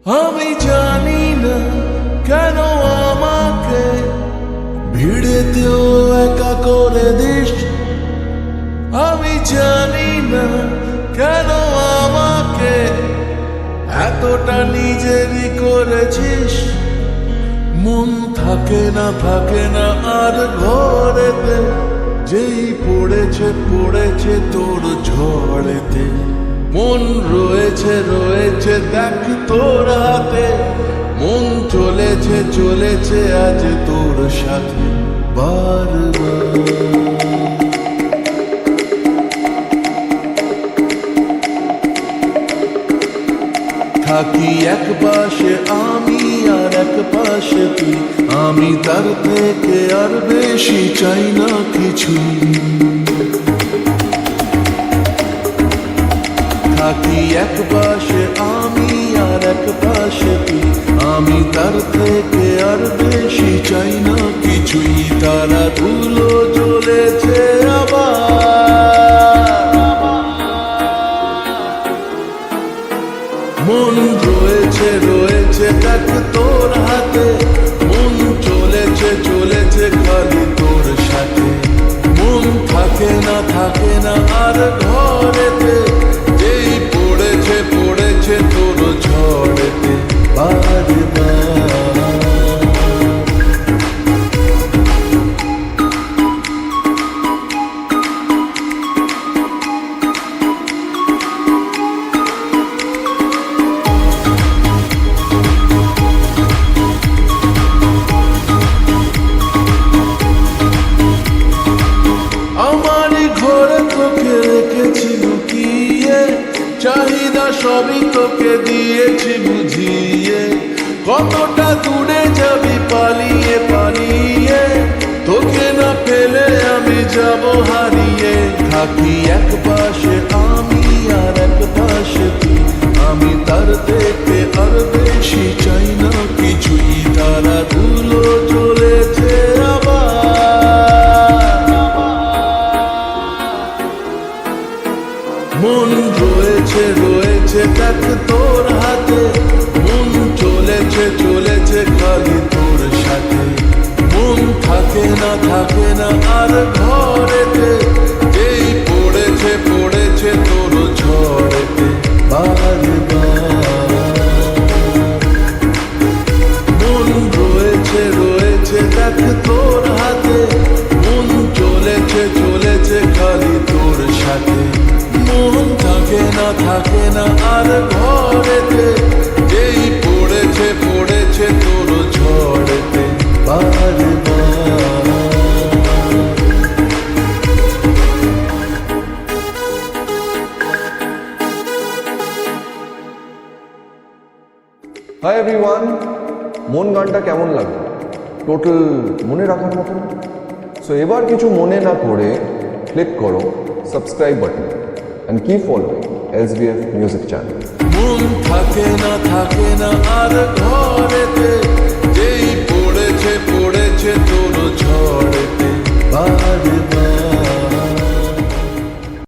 আমি জানি না কেন আমাকে ভিড়েতেও একা করে দিস। আমি জানি না কেন আমাকে এতটা নিজেরই করেছিস। মন থাকে না আর ঘরেতে, যেই পড়েছে তোর ঝড়েতে। মন রয়েছে দেখ তোর হাতে, মন চলেছে আজ তোর সাথে বারবার। থাকি এক পাশে আমি আর এক পাশে তুই, আমি তার থেকে আর বেশি চাই না কিছু। থাকি এক পাশে আমি আর এক পাশে তুই, আমি তার থেকে আর বেশি চাই না কিছুই। তারা ধুলো জ্বলেছে আবার, মন রয়েছে দেখ তোর হাতে, মন চলেছে খালি তোর সাথে। মন থাকে না আর ঘরেতে, যেই পড়েছে তোর ঝড়েতে বারবার। আমারই ঘরে তোকে রেখেছি লুকিয়ে, চাহিদা সবই তোকে দিয়েছি বুঝিয়ে। কতটা দূরে যাবি পালিয়ে, তোকে না পেলে আমি যাব হারিয়ে। থাকি এক পাশে আমি আর এক পাশে তুই, আমি তার থেকে আর বেশি চাই না কিছুই। তারা ধুলো জ্বলেছে আবার, মন রয়েছে দেখ তোর হাতে, মন চলেছে খালি তোর সাথে। মন থাকে না আর ঘরেতে, যেই পড়েছে তোর ঝড়েতে বারবার। মন রয়েছে দেখ তোর হাতে, মন চলেছে খালি তোর সাথে। মন থাকে না আর ঘরেতে, যেই পড়েছে তোর ঝড়েতে বারবার। হাই এভরিওয়ান, মন গানটা কেমন লাগলো? টোটাল মনে রাখার মতন। সো এবার কিছু মনে না করে ক্লিক করো subscribe button and keep following SBF Music Channel. মন থাকে না আর ঘরেতে,